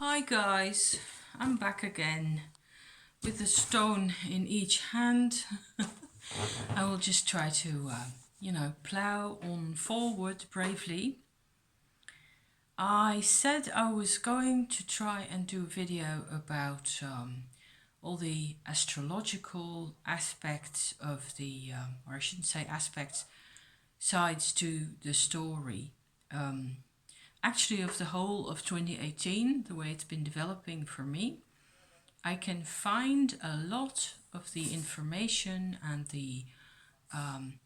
Hi guys, I'm back again with a stone in each hand. I will just try to, plow on forward bravely. I said I was going to try and do a video about all the astrological aspects of the, or I shouldn't say aspects, sides to the story. Actually, of the whole of 2018, the way it's been developing for me. I can find a lot of the information and the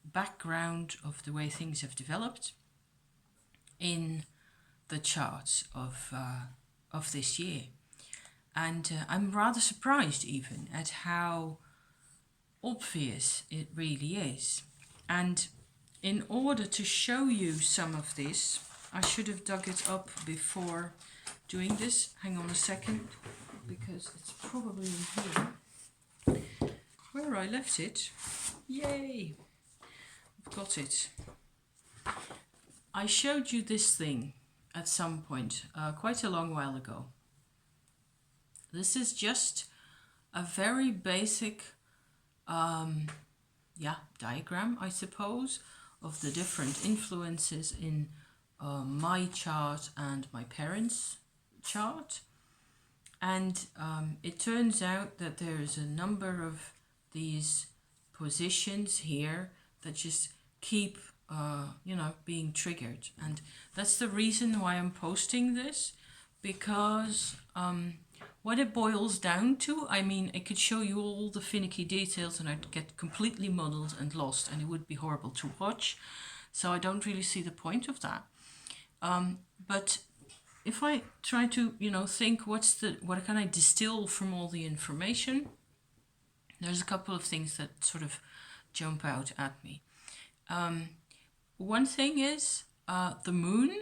background of the way things have developed in the charts of this year. And I'm rather surprised even at how obvious it really is. And in order to show you some of this, I should have dug it up before doing this. Hang on a second, because it's probably in here where I left it. Yay! I've got it. I showed you this thing at some point, quite a long while ago. This is just a very basic diagram, I suppose, of the different influences in my chart and my parents' chart. And it turns out that there's a number of these positions here that just keep, being triggered. And that's the reason why I'm posting this, because what it boils down to, I mean, I could show you all the finicky details and I'd get completely muddled and lost and it would be horrible to watch. So I don't really see the point of that. But if I try to, think what can I distill from all the information, there's a couple of things that sort of jump out at me. One thing is the moon.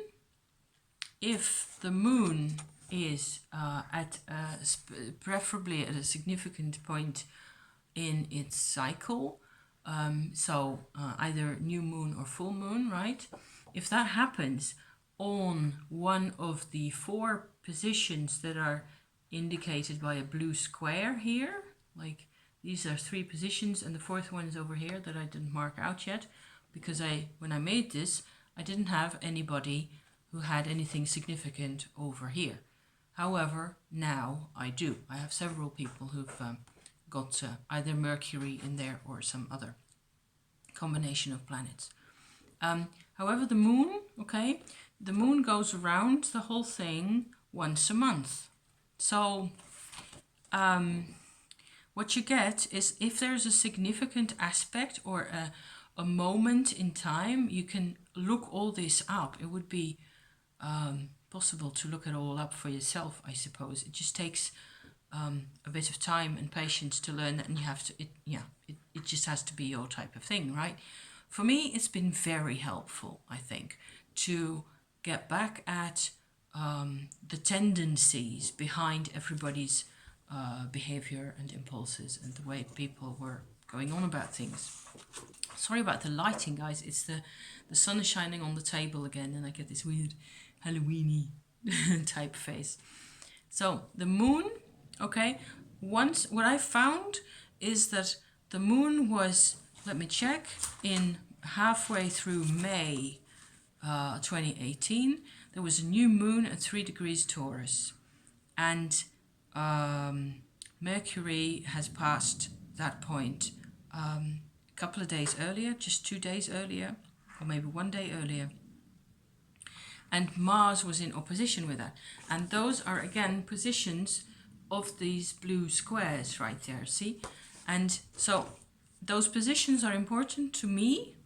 If the moon is preferably at a significant point in its cycle, so either new moon or full moon, right? If that happens on one of the 4 positions that are indicated by a blue square here, like these are 3 positions and the 4th one is over here that I didn't mark out yet, because when I made this, I didn't have anybody who had anything significant over here. However, now I do. I have several people who've got either Mercury in there or some other combination of planets. However, the moon, the moon goes around the whole thing once a month. So what you get is, if there's a significant aspect or a moment in time, you can look all this up. It would be possible to look it all up for yourself, I suppose. It just takes a bit of time and patience to learn that, and you have to, it just has to be your type of thing, right? For me, it's been very helpful, I think, to get back at the tendencies behind everybody's behavior and impulses and the way people were going on about things. Sorry about the lighting, guys. It's the sun is shining on the table again and I get this weird Halloween-y type face. So the moon, what I found is that the moon was, let me check, in halfway through May 2018, there was a new moon at 3 degrees Taurus, and Mercury has passed that point a couple of days earlier, just 2 days earlier, or maybe 1 day earlier. And Mars was in opposition with that. And those are, again, positions of these blue squares right there, see? And so those positions are important to me,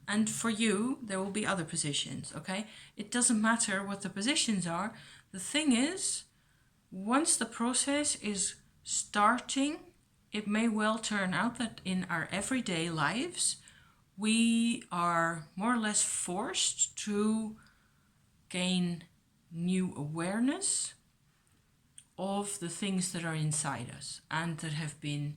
and for you, there will be other positions, okay? It doesn't matter what the positions are. The thing is, once the process is starting, it may well turn out that in our everyday lives, we are more or less forced to gain new awareness of the things that are inside us and that have been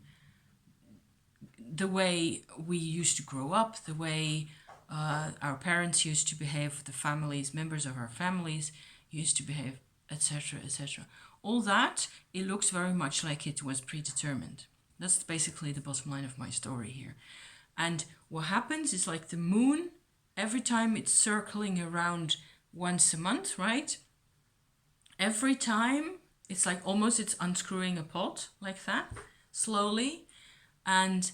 the way we used to grow up, the way our parents used to behave, the families, members of our families used to behave, etc., etc. All that, it looks very much like it was predetermined. That's basically the bottom line of my story here. And what happens is, like the moon, every time it's circling around once a month, right? Every time it's like almost it's unscrewing a pot like that, slowly. And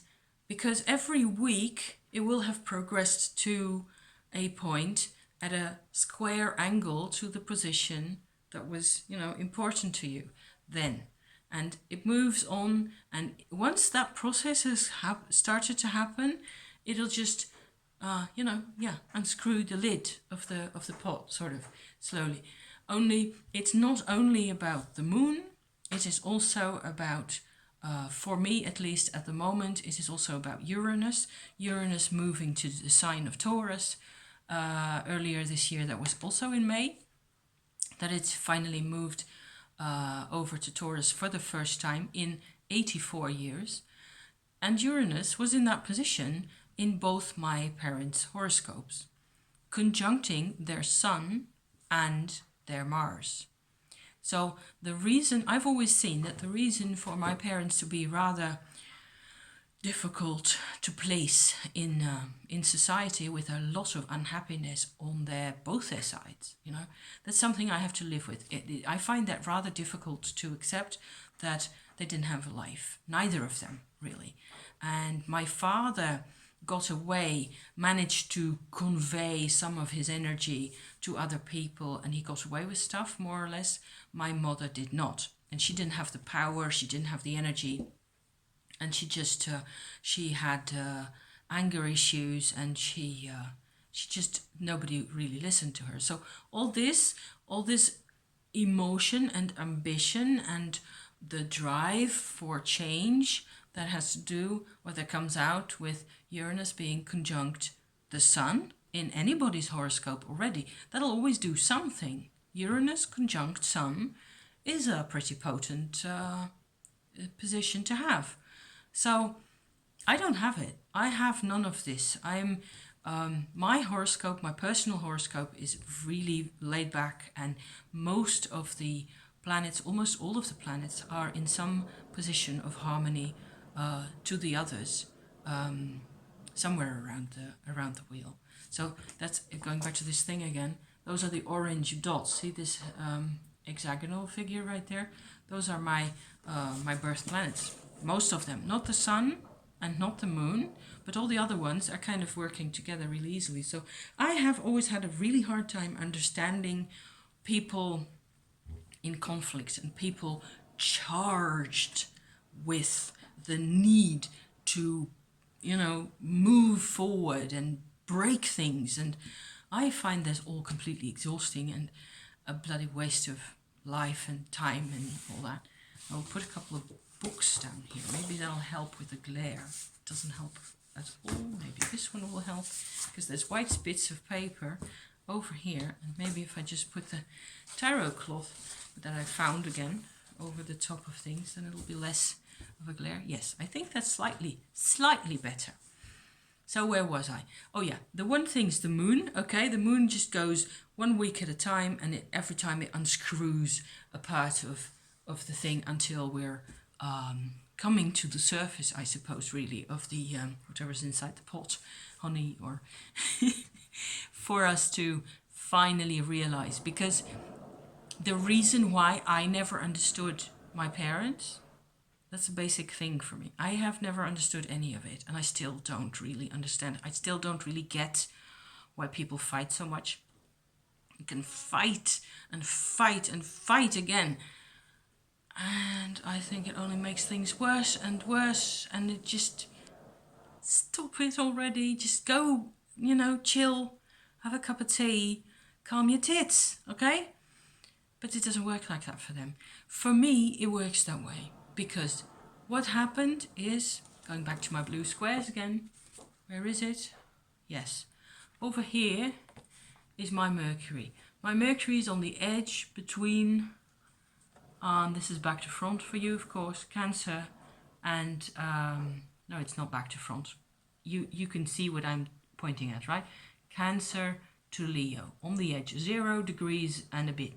because every week it will have progressed to a point at a square angle to the position that was, important to you then. And it moves on, and once that process has started to happen, it'll just, unscrew the lid of the pot, sort of slowly. Only it's not only about the moon; it is also about, for me at least at the moment, it is also about Uranus. Uranus moving to the sign of Taurus earlier this year. That was also in May. That it finally moved over to Taurus for the first time in 84 years. And Uranus was in that position in both my parents' horoscopes, conjuncting their Sun and their Mars. So the reason, I've always seen that the reason for my parents to be rather difficult to place in society, with a lot of unhappiness on both their sides, that's something I have to live with. I find that rather difficult to accept, that they didn't have a life, neither of them really. And my father got away, managed to convey some of his energy to other people, and he got away with stuff more or less. My mother did not, and she didn't have the power, she didn't have the energy, and she just she had anger issues, and she just, nobody really listened to her. So all this emotion and ambition and the drive for change that has to do, or that comes out with Uranus being conjunct the Sun in anybody's horoscope already, that'll always do something. Uranus conjunct Sun is a pretty potent position to have. So I don't have it. I have none of this. My horoscope, my personal horoscope, is really laid back, and most of the planets, almost all of the planets, are in some position of harmony to the others, somewhere around the wheel. So that's going back to this thing again. Those are the orange dots. See this hexagonal figure right there? Those are my birth planets. Most of them, not the Sun and not the Moon, but all the other ones are kind of working together really easily. So I have always had a really hard time understanding people in conflict and people charged with the need to, move forward and break things. And I find this all completely exhausting and a bloody waste of life and time and all that. I'll put a couple of books down here. Maybe that'll help with the glare. It doesn't help at all. Maybe this one will help, because there's white bits of paper over here. And maybe if I just put the tarot cloth that I found again over the top of things, then it'll be less of a glare. Yes, I think that's slightly better. So where was I? Oh yeah, the one thing's the moon. Okay, the moon just goes 1 week at a time, and every time it unscrews a part of the thing until we're coming to the surface, I suppose, really, of the whatever's inside the pot, honey, or for us to finally realize. Because the reason why I never understood my parents, that's a basic thing for me. I have never understood any of it, and I still don't really understand. I still don't really get why people fight so much. You can fight and fight and fight again, and I think it only makes things worse and worse, and it just, stop it already. Just go, chill, have a cup of tea, calm your tits, okay? But it doesn't work like that for them. For me, it works that way, because what happened is, going back to my blue squares again, where is it? Yes, over here is my Mercury. My Mercury is on the edge between, this is back to front for you, of course, Cancer, and, no, it's not back to front. You can see what I'm pointing at, right? Cancer to Leo, on the edge, 0 degrees and a bit.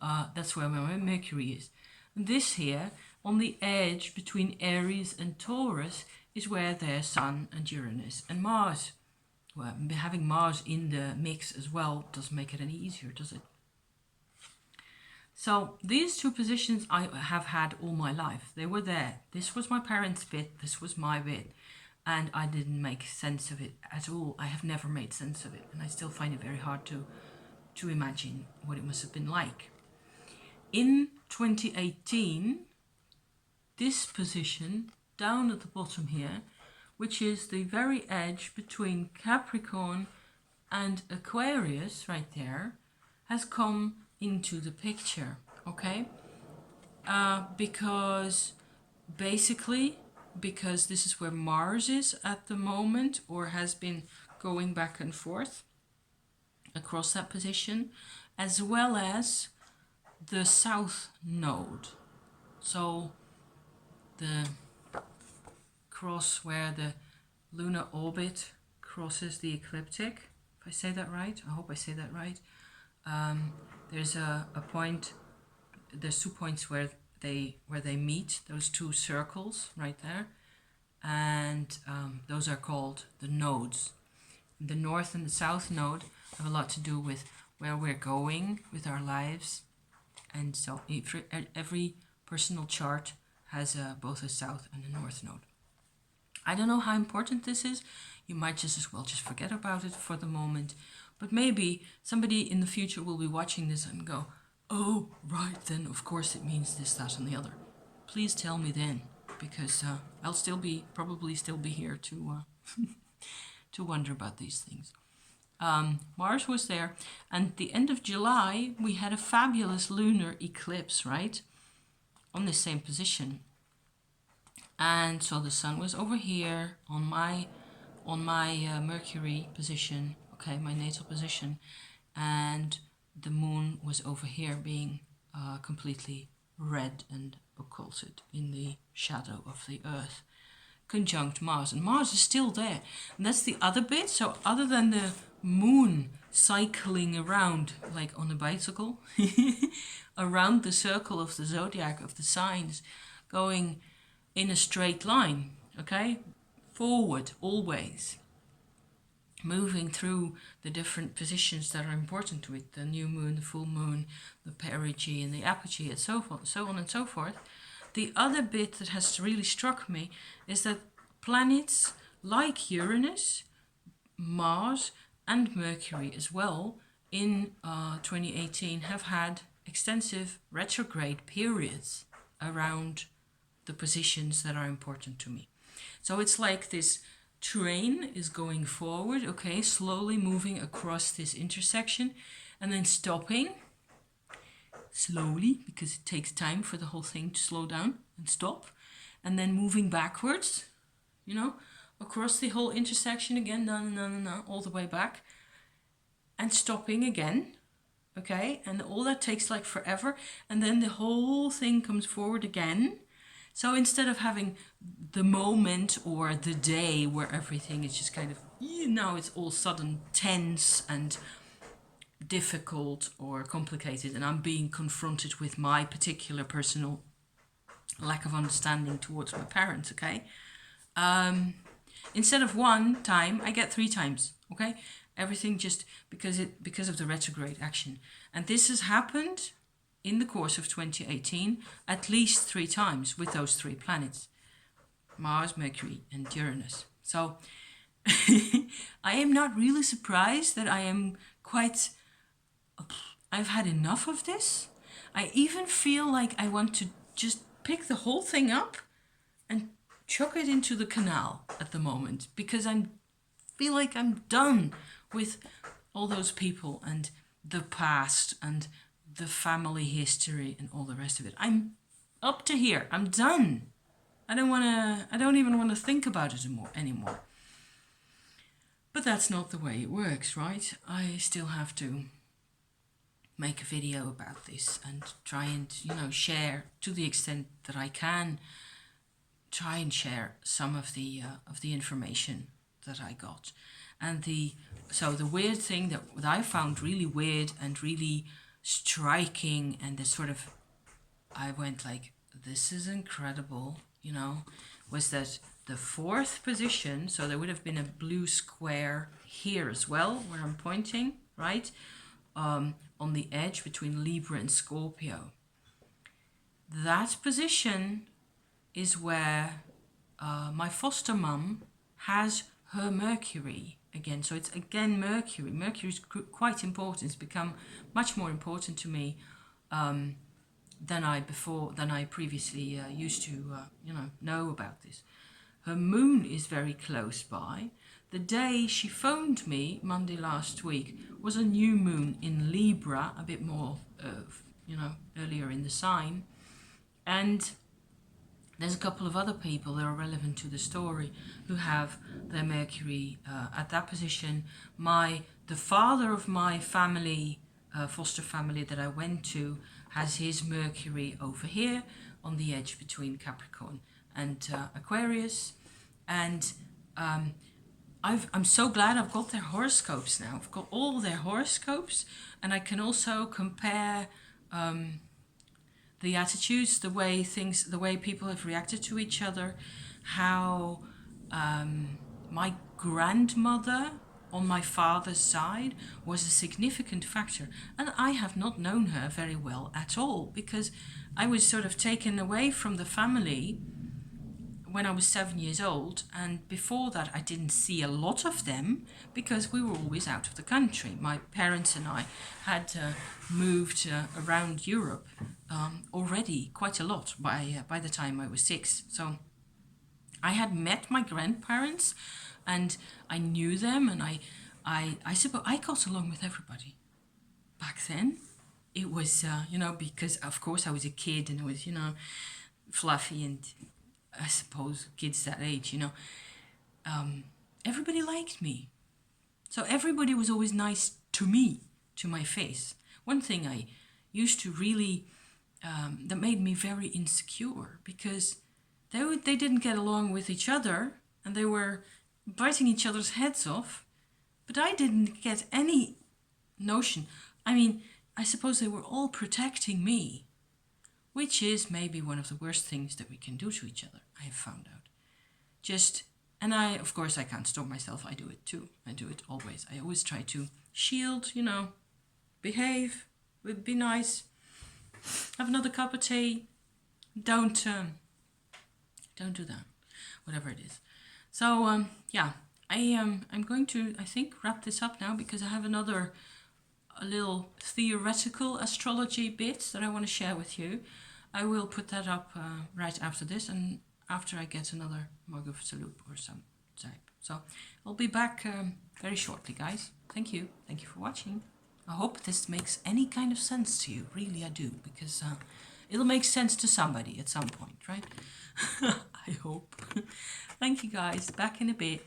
That's where my Mercury is. And this here, on the edge between Aries and Taurus, is where there's Sun and Uranus and Mars. Well, having Mars in the mix as well doesn't make it any easier, does it? So these two positions I have had all my life. They were there. This was my parents' bit, this was my bit. And I didn't make sense of it at all. I have never made sense of it. And I still find it very hard to imagine what it must have been like. In 2018, this position down at the bottom here, which is the very edge between Capricorn and Aquarius right there, has come into the picture, okay? Because this is where Mars is at the moment, or has been going back and forth across that position, as well as the south node. So the cross where the lunar orbit crosses the ecliptic, if I say that right, I hope I say that right. There's a point, there's 2 points where they meet, those 2 circles right there, and those are called the nodes. The north and the south node have a lot to do with where we're going with our lives, and so every personal chart has both a south and a north node. I don't know how important this is. You might just as well just forget about it for the moment. But maybe somebody in the future will be watching this and go, oh, right, then of course it means this, that, and the other. Please tell me then, because I'll probably still be here to to wonder about these things. Mars was there, and at the end of July we had a fabulous lunar eclipse, right, on the same position. And so the sun was over here on my Mercury position, okay, my natal position, and the moon was over here being completely red and occulted in the shadow of the earth, conjunct Mars. And Mars is still there, and that's the other bit. So other than the moon cycling around like on a bicycle around the circle of the zodiac, of the signs, going in a straight line, okay, forward always, moving through the different positions that are important to it, the new moon, the full moon, the perigee and the apogee, and so on and so forth. The other bit that has really struck me is that planets like Uranus, Mars and Mercury as well in 2018 have had extensive retrograde periods around the positions that are important to me. So it's like this train is going forward, okay, slowly moving across this intersection and then stopping slowly, because it takes time for the whole thing to slow down and stop, and then moving backwards, you know, across the whole intersection again, no, all the way back, and stopping again, okay, and all that takes like forever, and then the whole thing comes forward again. So instead of having the moment or the day where everything is just kind of, now it's all sudden tense and difficult or complicated, and I'm being confronted with my particular personal lack of understanding towards my parents, okay? Instead of 1 time, I get 3 times, okay? Everything just because of the retrograde action. And this has happened in the course of 2018 at least 3 times with those 3 planets, Mars, Mercury and Uranus. So I am not really surprised that I've had enough of this. I even feel like I want to just pick the whole thing up and chuck it into the canal at the moment, because I feel like I'm done with all those people and the past and the family history and all the rest of it. I'm up to here. I'm done. I don't even want to think about it anymore. But that's not the way it works, right? I still have to make a video about this and try and, share to the extent that I can, try and share some of the information that I got. And the weird thing that I found really weird and really striking, and the sort of, I went like, this is incredible, you know, was that the fourth position, so there would have been a blue square here as well, where I'm pointing, right, on the edge between Libra and Scorpio. That position is where my foster mum has her Mercury again. So it's again Mercury. Mercury is quite important. It's become much more important to me than I previously used to know about this. Her moon is very close by. The day she phoned me, Monday last week, was a new moon in Libra, a bit more earlier in the sign. And there's a couple of other people that are relevant to the story who have their Mercury at that position. The father of my family, foster family that I went to, has his Mercury over here on the edge between Capricorn and Aquarius. And I'm so glad I've got their horoscopes now. I've got all their horoscopes, and I can also compare the attitudes, the way people have reacted to each other, how my grandmother on my father's side was a significant factor. And I have not known her very well at all, because I was sort of taken away from the family when I was 7 years old, and before that I didn't see a lot of them because we were always out of the country. My parents and I had moved around Europe already quite a lot by the time I was 6. So I had met my grandparents and I knew them, and I suppose I got along with everybody. Back then it was, because of course I was a kid and I was, fluffy, and I suppose kids that age, everybody liked me. So everybody was always nice to me, to my face. One thing I used to really, that made me very insecure, because they didn't get along with each other and they were biting each other's heads off, but I didn't get any notion. I mean, I suppose they were all protecting me, which is maybe one of the worst things that we can do to each other, I have found out. Of course, I can't stop myself. I do it too. I do it always. I always try to shield, behave, be nice, have another cup of tea. Don't do that, whatever it is. So, I'm going to, I think, wrap this up now, because I have a little theoretical astrology bit that I want to share with you. I will put that up right after this, and after I get another mug of salute or some type. So I'll be back very shortly, guys. Thank you for watching. I hope this makes any kind of sense to you. Really, I do, because it'll make sense to somebody at some point, right? I hope. Thank you, guys. Back in a bit.